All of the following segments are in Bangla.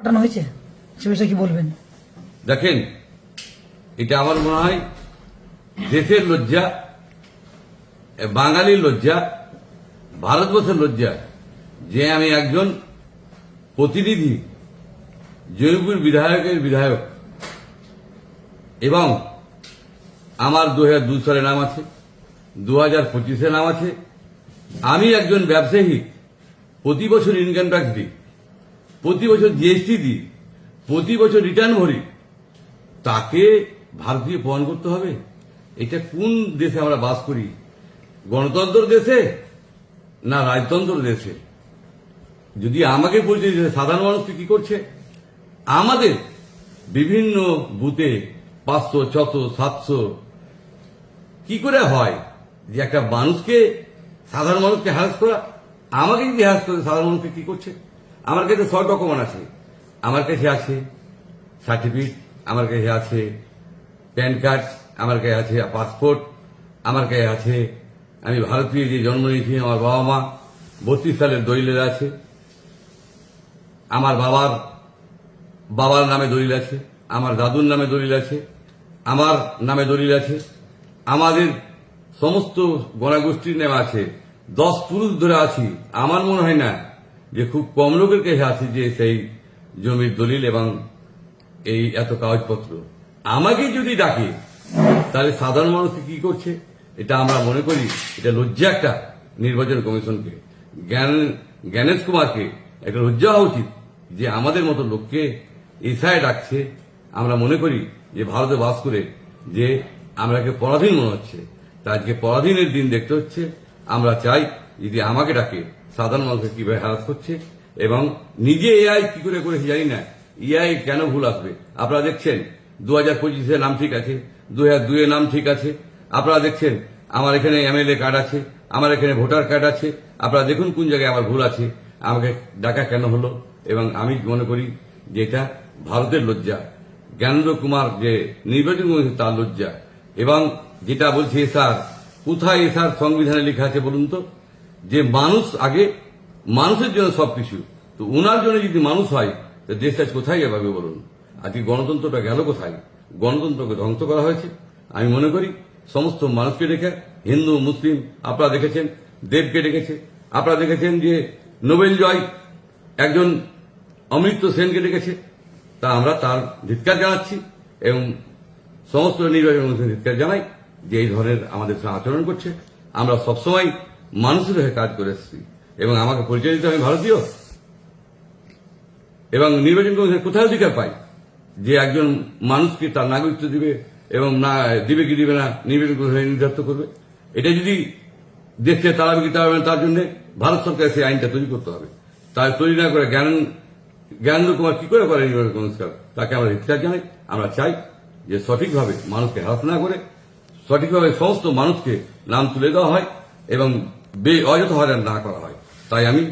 পাঠানো হয়েছে সে বিষয়ে কি বলবেন? দেখেন, এটা আমার মনে হয় দেশের লজ্জা, বাঙালির লজ্জা, ভারতবর্ষের লজ্জা যে আমি একজন প্রতিনিধি, জয়পুর বিধায়কের বিধায়ক, এবং আমার 2002 সালে নাম আছে, 2025 নাম আছে। আমি একজন ব্যবসায়ী, প্রতি বছর ইনকাম ট্যাক্স দিই, প্রতি বছর জিএসটি দিই, প্রতি বছর রিটার্ন ভরি, তাকে ভারতীয় প্রমাণ করতে হবে? এটা কোন দেশে আমরা বাস করি? গণতন্ত্র দেশে না রাজতন্ত্র দেশে? যদি আমাকে পরিচয় দিতে, সাধারণ মানুষকে কি করছে? আমাদের বিভিন্ন বুথে 500, 600, 700 কি করে হয় যে একটা মানুষকে, সাধারণ মানুষকে হ্যারাস করা? আমাকে যদি হ্যারাস করে, সাধারণ মানুষকে কি করছে? আমার কাছে সব ডকুমেন্ট আছে, আমার কাছে আছে সার্টিফিকেট, আমার কাছে আছে প্যান কার্ড, আমার কাছে আছে পাসপোর্ট, আমার কাছে আছে আমি ভারতীয় যে জন্ম নিয়েছি, আমার বাবা মা 32 সালের দলিল আছে, আমার বাবার নামে দলিল আছে, আমার দাদুর নামে দলিল আছে, আমার নামে দলিল আছে, আমাদের সমস্ত গণগোষ্ঠীর নামে আছে। 10 পুরুষ ধরে আছি। আমার মনে হয় না যে খুব কম লোকের কাছে আছে যে সেই জমির দলিল এবং এই এত কাগজপত্র। আমাকে যদি ডাকে, তাহলে সাধারণ মানুষকে কি করছে? এটা আমরা মনে করি এটা লজ্জা একটা নির্বাচন কমিশনকে, জ্ঞানেশ কুমারকে একটা লজ্জা হওয়া উচিত যে আমাদের মতো লোককে এসআই ডাকছে। আমরা মনে করি যে ভারতে বাস করে যে আমরাকে পরাধীন মনে হচ্ছে, তা আজকে পরাধীনের দিন দেখতে হচ্ছে। আমরা চাই যদি আমাকে ডাকে, সাধারণ মানুষকে কিভাবে হ্যারাস করছে, এবং নিজে এআই কি করে করেছে জানি না, এআই কেন ভুল আসবে? আপনারা দেখছেন 2025 নাম ঠিক আছে, 2002 নাম ঠিক আছে। আপনারা দেখছেন আমার এখানে এমএলএ কার্ড আছে, আমার এখানে ভোটার কার্ড আছে। আপনারা দেখুন কোন জায়গায় আমার ভুল আছে, আমাকে ডাকা কেন হলো? এবং আমি মনে করি যে এটা ভারতের লজ্জা, জ্ঞানেন্দ্র কুমার যে নির্বাচন করেছে তার লজ্জা। এবং যেটা বলছে এসআর, কোথায় এসআর সংবিধানে লেখা আছে বলুন তো? যে মানুষ আগে, মানুষের জন্য সবকিছু। তো ওনার জন্য যদি মানুষ হয়, তো দেশটা কোথায় যাবে বলুন? আজকে গণতন্ত্রটা গেল কোথায়? গণতন্ত্রকে ধ্বংস করা হয়েছে। আমি মনে করি সমস্ত মানুষকে ডেকে, হিন্দু মুসলিম, আপনারা দেখেছেন দেবকে ডেকেছে, আপনারা দেখেছেন যে নোবেল জয় একজন অমৃত্য সেনকে ডেকেছে। তা আমরা তার ধিক্কার জানাচ্ছি এবং সমস্ত নির্বাচন কমিশনের ধিক্কার জানাই যে এই ধরনের আমাদের সঙ্গে আচরণ করছে। আমরা সবসময় মানুষের হয়ে কাজ করে এসেছি এবং আমাকে পরিচয় দিতে আমি ভারতীয়। এবং নির্বাচন কমিশন কোথায় অধিকার পাই যে একজন মানুষকে তার নাগরিকত্ব দিবে এবং না দিবে কি দিবে না নির্বাচন কমিশন নির্ধারিত করবে? এটা যদি দেখতে তাড়াবে কি তাড়াবে না, তার জন্য ভারত সরকার সেই আইনটা তৈরি করতে হবে। তাই তৈরি না করে জ্ঞানেন্দ্র কুমার কি করে করে নির্বাচন কমিশন, তাকে আমরা ধিক্কার জানাই। আমরা চাই যে সঠিকভাবে মানুষকে হ্রাস না করে সঠিকভাবে সমস্ত মানুষকে নাম তুলে দেওয়া হয় এবং অযথা হয়রান না করা হয়। তাই আমি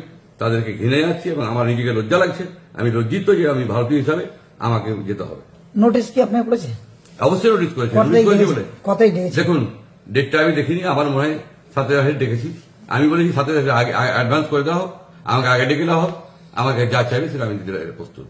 তাদেরকে ঘৃণা যাচ্ছি এবং আমার নিজেকে লজ্জা লাগছে। আমি লজ্জিত যে আমি ভারতীয় হিসাবে আমাকে যেতে হবে। নোটিশ কি আপনি করেছে? অবশ্যই নোটিশ করেছি। বলে দেখুন, ডেটটা আমি দেখিনি, আমার মনে হয় 27 ডেকেছি। আমি বলেছি 27 আগে অ্যাডভান্স করে দেওয়া হোক, আমাকে আগে ডেকে দেওয়া হোক, আমাকে যা চাইবে সেটা আমি দিতে প্রস্তুত।